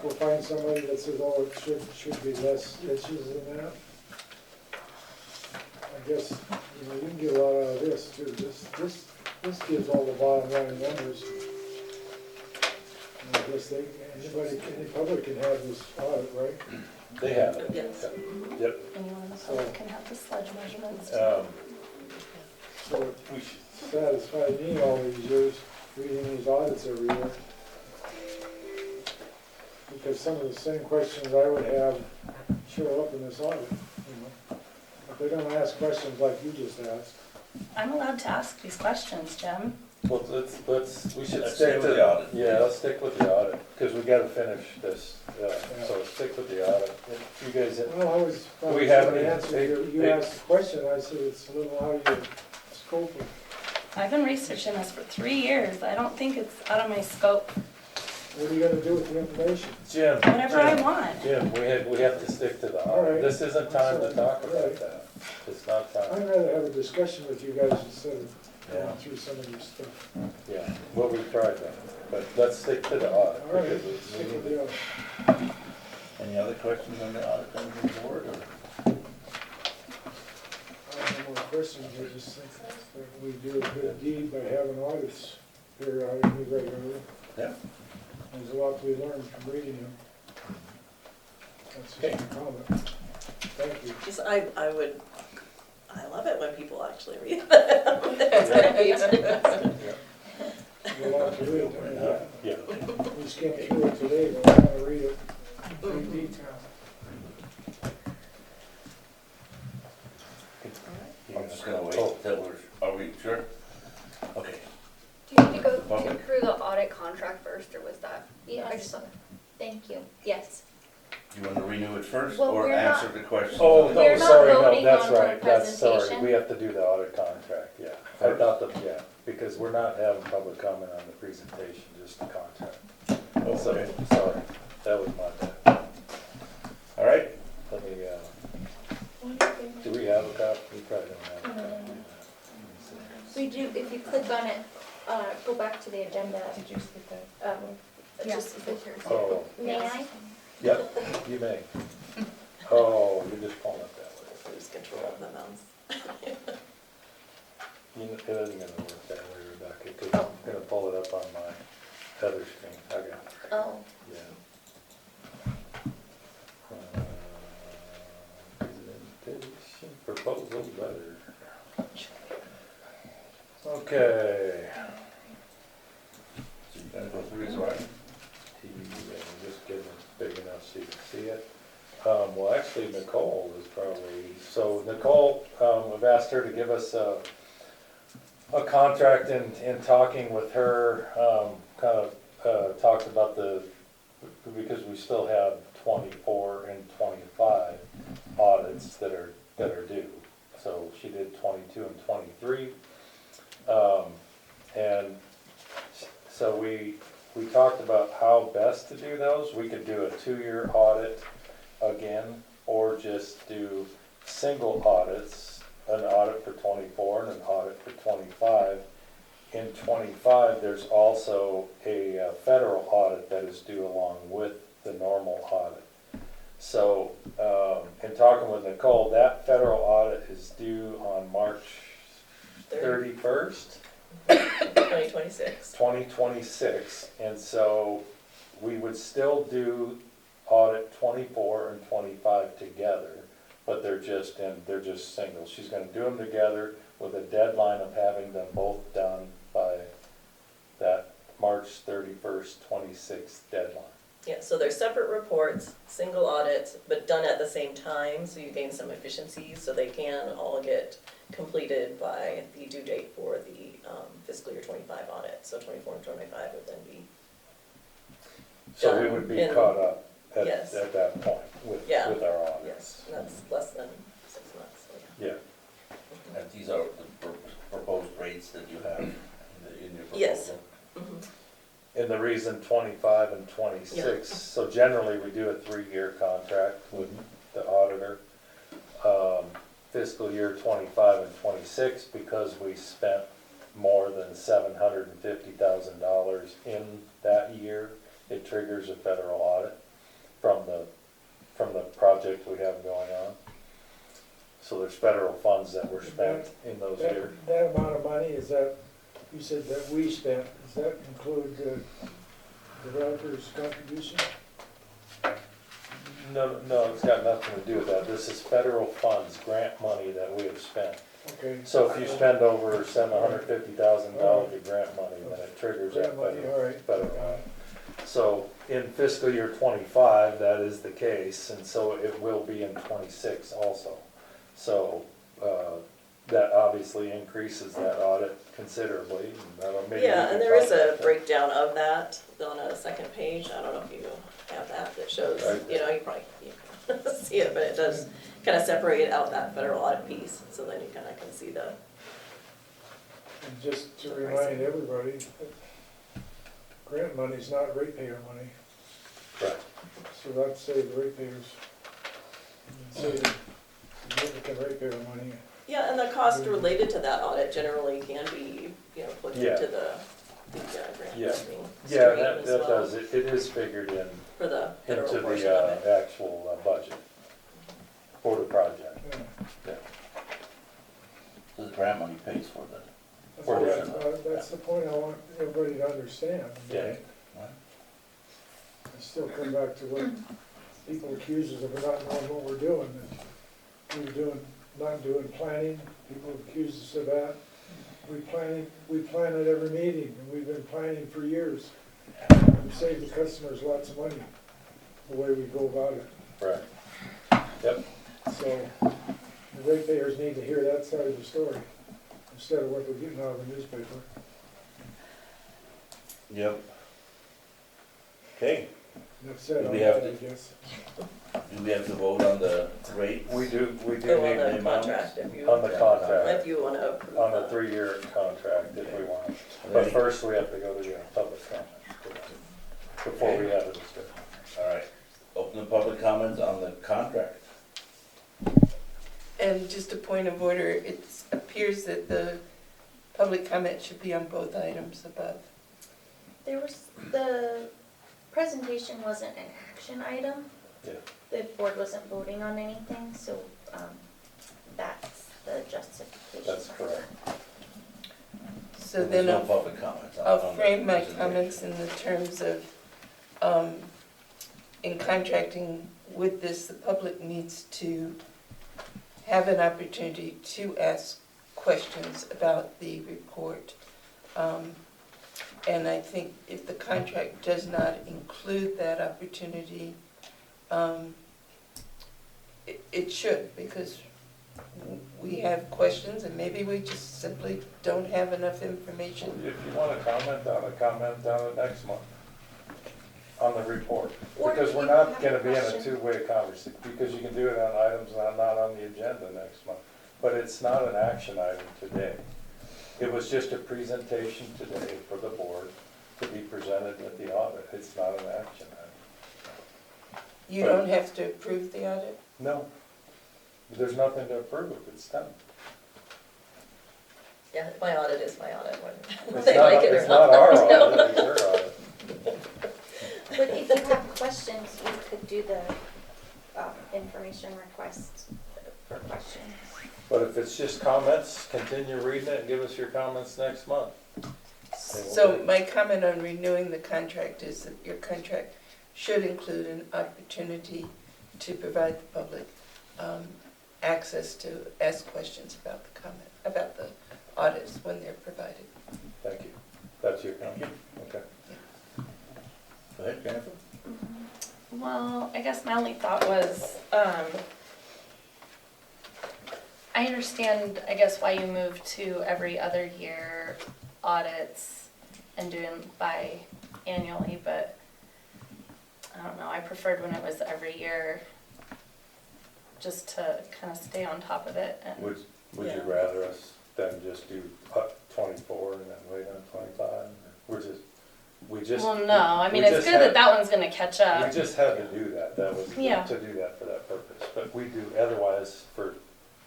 Go find somebody that says, oh, it should be less inches than that? I guess, you know, you can get a lot out of this too. This gives all the bottom line numbers. And I guess any public can have this audit, right? They have it. Yes. Yep. Anyone in the public can have the sludge measurements too. So it We should, satisfied me all these years, reading these audits every year. Because some of the same questions I would have show up in this audit, you know. But they don't ask questions like you just asked. I'm allowed to ask these questions, Jim. well, we should Let's stick stay to with the audit. Yeah, let's stick with the audit, because we gotta finish this, so stick with the audit. You guys, Well, I was, We have the any- answer, you hey. asked the question, I said it's a little out of your scope of. I've been researching this for 3 years. I don't think it's out of my scope. What are you gonna do with the information? Jim. Whatever I Jim, want. Jim, we have to stick to the All right. audit. This isn't time to talk All about right. that. It's not time. I'd rather have a discussion with you guys instead of Yeah. going through some of this stuff. Yeah, well, we tried that, but let's stick to the audit. All right, because we stick need with to- the audit. Any other questions on the audit from the board, or? I have no more questions, I just think that we do a good deed by having audits periodically, regularly. Yeah. There's a lot to be learned from reading them. That's just a comment. Thank you. Just, I love it when people actually read them. It's great. There's a lot to read, I mean, Yeah, we skimmed through it today, but I want to read it in detail. I'm just gonna wait Oh. till are we sure? Okay. Do you need to go Public. through the audit contract first, or was that? Yes. I just saw- Thank you. Yes. You wanna renew it first, Well, or we're answer not- the question? Oh, no, We're not sorry, no, voting that's on the right, that's, sorry, presentation. we have to do the audit contract, yeah. I First? thought that, yeah, because we're not having public comment on the presentation, just the contract. So, Okay. sorry, that was my bad. All right, Let me, do we have a copy? We probably don't have a copy. Let me see. We do, if you click on it, go back to the agenda. Did you see that? Just, Oh, may I? yep, you may. Oh, you're just pulling up that way. Lose control of the mouse. It isn't gonna work that way, Rebecca, because I'm gonna pull it up on my other screen. I got it, Oh, yeah. Presentation, proposal letter. Okay. so you're gonna go through this, right? Just give it big enough so you can see it. Well, actually, Nicole is probably, so Nicole, we've asked her to give us a contract in talking with her, kind of talked about because we still have 24 and 25 audits that are due. So she did 22 and 23. And so we talked about how best to do those. We could do a 2-year audit again, or just do single audits, an audit for 24 and an audit for 25. In 25, there's also a federal audit that is due along with the normal audit. So, in talking with Nicole, that federal audit is due on March 31st. 2026. 2026, and so we would still do audit 24 and 25 together, but they're just single. She's gonna do them together with a deadline of having them both done by that March 31st, 26 deadline. Yeah, so they're separate reports, single audits, but done at the same time, so you gain some efficiencies, so they can all get completed by the due date for the fiscal year 25 audit. So 24 and 25 would then be So we done would be in- caught up at Yes. that point with Yeah. our audits. yes, and that's less than 6 months, so yeah. Yeah. And these are the proposed rates that you have in your proposal? Yes. Mhm. And the reason 25 and 26, so generally we do a 3-year contract with the auditor. Fiscal year 25 and 26, because we spent more than $750,000 in that year, it triggers a federal audit from the project we have going on. So there's federal funds that were spent in those years. That amount of money, is that, you said that we spent, does that include the developer's contribution? No, it's got nothing to do with that. This is federal funds, grant money that we have spent. Okay. So if you spend over $750,000 of grant money, then it triggers that Grant money, all right. federal audit. So in fiscal year '25, that is the case, and so it will be in '26 also. So that obviously increases that audit considerably. And that'll maybe we Yeah, can and there is talk a about that. breakdown of that on a second page. I don't know if you have that shows, Right. you know, you probably see it, but it does kind of separate out that federal audit piece. So then you kind of can see the, And just to remind everybody, that grant money's not ratepayer money, Right. so that saved ratepayers. Saved significant ratepayer money. yeah, and the cost related to that audit generally can be, you know, put Yeah. into the grant Yeah. stream Yeah, as that well does, it is figured in for the federal into portion of it. the actual budget for the project. Yeah. So the grant money pays for that. That's the point I want everybody to understand. Yeah. I still come back to what people accuse us of not knowing what we're doing. That not doing planning, people accuse us of that. We plan at every meeting, and we've been planning for years. We save the customers lots of money, the way we go about it. Right. Yep. So the ratepayers need to hear that side of the story, instead of what they're getting out of the newspaper. Yep. Okay, Enough said Do on we that, have I to- guess. do we have to vote on the rate? We do Go need on the the amount? contract if you, on the contract, if you want to approve on a that. 3-year contract if we want. But Ready? first, we have to go to the public comment before we have a discussion. All right, open the public comments on the contract. And just a point of order, it appears that the public comment should be on both items above. There was, the presentation wasn't an action item. Yeah. The board wasn't voting on anything, so, that's the justification. That's for correct. that. So There's then no I'll public comments on I'll the frame my presentation. comments in the terms of, in contracting with this, the public needs to have an opportunity to ask questions about the report. And I think if the contract does not include that opportunity, it should, because we have questions and maybe we just simply don't have enough information. If you want to comment on it next month, on the report. Or Because if we're you not have gonna a be in a question. two-way conversation, because you can do it on items not on the agenda next month. But it's not an action item today. It was just a presentation today for the board to be presented with the audit. It's not an action item. You don't have to approve the audit? No, there's nothing to approve if it's done. Yeah, my audit is my audit, whether It's they not, like it or it's not our No. audit, it's your audit. But if you have questions, you could do the, information request for questions. But if it's just comments, continue reading it and give us your comments next month. So my comment on renewing the contract is that your contract should include an opportunity to provide the public access to ask questions about the comment, about the audits when they're provided. Thank you. That's your comment? Okay. Go ahead, Jennifer. Well, I guess my only thought was, I understand, I guess, why you moved to every other year audits and doing biannually, but I don't know, I preferred when it was every year, just to kind of stay on top of it. And Would you Yeah. rather us then just do up 24 and then wait on 25? We just. Well, no, I mean, we it's just good had- that that one's gonna catch We up. just had to do that. That was Yeah. to do that for that purpose. But we do otherwise for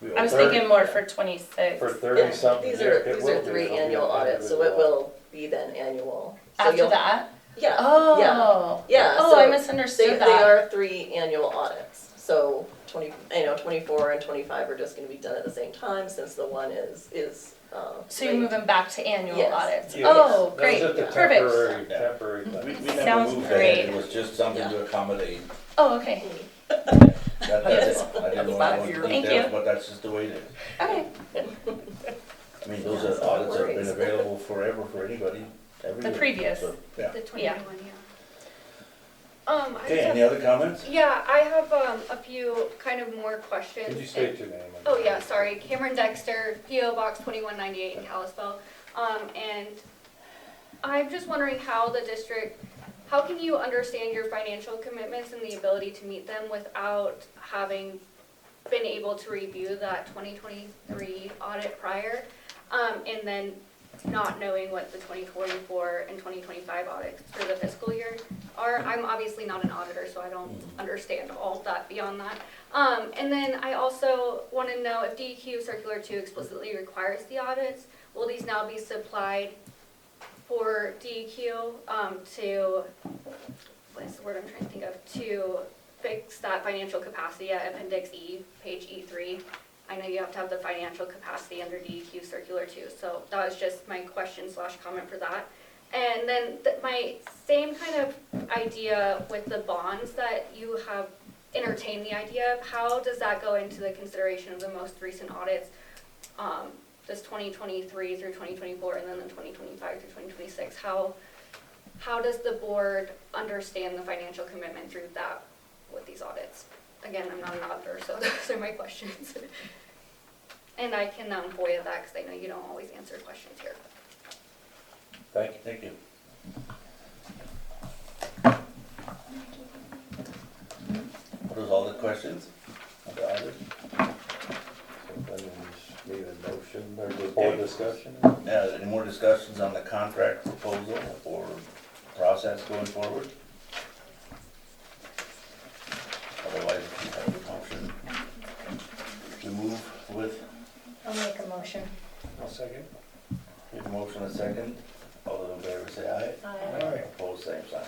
We be I was over. thinking more for 26. For Yeah, 30-something these years. are, these are 3 annual audits, so it will be then annual. So After you'll- that? Yeah, Oh. yeah. Oh, so I misunderstood They that. are 3 annual audits, so 24 and 25 are just gonna be done at the same time, since the one is. So you're moving back to annual Yes. audits? Yes. Oh, That great, was just a perfect. temporary We thing. never Sounds moved ahead, great. it was just something to accommodate. Oh, okay, That's Yes. it. I didn't want to go Five-year. into Thank details, you. but that's just the way it is. okay. I mean, those Yeah, are so no audits that have been worries. available forever for anybody, every The year. previous. So, yeah. The 2021, yeah. I just Okay, any have- other comments? Yeah, I have a few kind of more questions. Could you state your name? Oh, yeah, sorry, Cameron Dexter, PO Box 2198 in Kalispell. And I'm just wondering how the district, how can you understand your financial commitments and the ability to meet them without having been able to review that 2023 audit prior? And then not knowing what the 2024 and 2025 audits for the fiscal year are. I'm obviously not an auditor, so I don't understand all of that beyond that. And then I also want to know if DEQ Circular 2 explicitly requires the audits, will these now be supplied for DEQ to, what's the word I'm trying to think of, to fix that financial capacity at Appendix E, page E3? I know you have to have the financial capacity under DEQ Circular 2, so that was just my question / comment for that. And then my same kind of idea with the bonds that you have entertained the idea of, how does that go into the consideration of the most recent audits, this 2023 through 2024, and then the 2025 through 2026? How does the board understand the financial commitment through that with these audits? Again, I'm not an auditor, so those are my questions. And I can FOIA that, because I know you don't always answer questions here. Thank you. Thank you. What was all the questions of the audit? So then we just need a motion or the board discussion? Yeah, any more discussions on the contract proposal or process going forward? Otherwise, we have a motion to move with, I'll make a motion. I'll second. we have a motion and a second. All those in favor say aye. Aye. Opposed, same sign.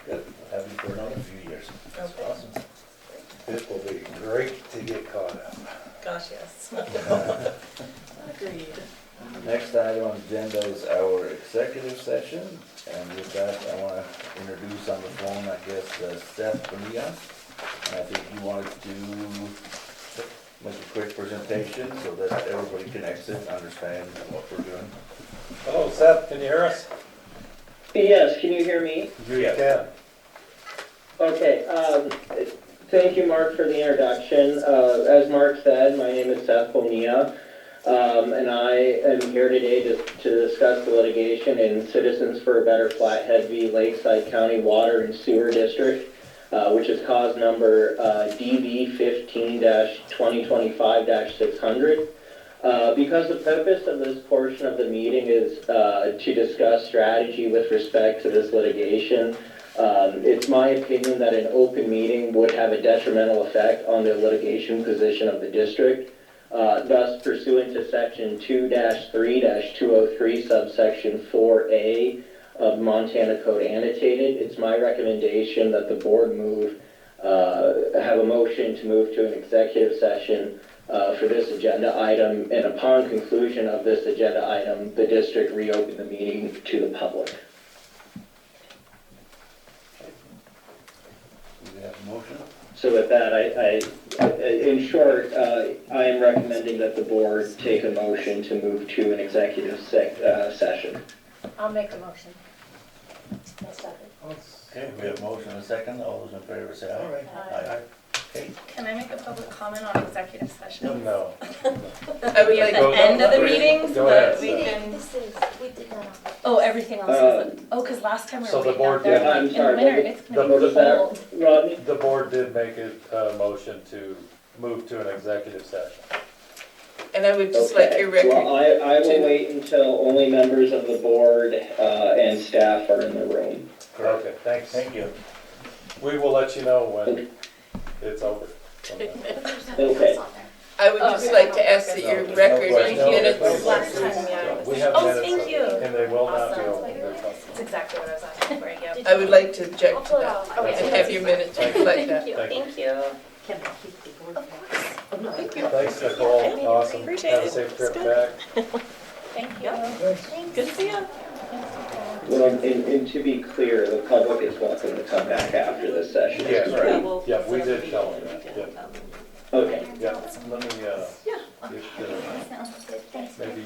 Good, we'll have you for another few years. That's awesome. It will be great to get caught up. Gosh, yes. Agreed. Next item on the agenda is our executive session, and with that, I want to introduce on the phone, I guess, Seth Bonilla. And I think you wanted to make a quick presentation so that everybody can exit and understand what we're doing. Hello, Seth, can you hear us? Yes, can you hear me? You can. Okay, thank you, Mark, for the introduction. As Mark said, my name is Seth Bonilla, and I am here today to discuss the litigation in Citizens for a Better Flathead v. Lakeside County Water and Sewer District, which is cause number DV 15-2025-600. Because the purpose of this portion of the meeting is to discuss strategy with respect to this litigation, it's my opinion that an open meeting would have a detrimental effect on the litigation position of the district. Thus, pursuant to section 2-3-203 subsection 4A of Montana Code Annotated, it's my recommendation that the board have a motion to move to an executive session for this agenda item, and upon conclusion of this agenda item, the district reopen the meeting to the public. Do we have a motion? So with that, in short, I am recommending that the board take a motion to move to an executive session. I'll make a motion. I'll second. Okay, we have a motion and a second. All those in favor say aye. All right. Aye. Okay. Can I make a public comment on executive session? No. I would At like, the end of the meeting, so Go that ahead, we Seth. can, We did that on. oh, everything else is, because last time we So were the waiting out board there, did- like, I'm in the sorry, winter, what it's the- gonna What be was that, cold. Rodney? The board did make a motion to move to an executive session. and I would just like your record. Well, I will to- wait until only members of the board and staff are in the room. Okay, thanks. Thank you. We will let you know when it's over. Okay. I would just like to ask that your record question. minutes, Last time, yeah. We have Oh, minutes thank of you. it, and they will not be Awesome. open. They're public. That's exactly what I was asking for, yeah. I would like to object I'll to pull it that off. Okay. and have your minutes reflect that. Thank you. Thank you. Can I keep the board? Thank you. Thanks, Nicole, awesome. Appreciate Have a it. safe trip It's back. Thank you. Thanks. Good to see you. Well, and to be clear, the public is welcome to come back after this session. Yeah, Yeah, right. we'll Yeah, we set up a did tell meeting them and that, we can, yeah. Okay. Yeah, let me, Yeah. get, Sounds good, thanks. maybe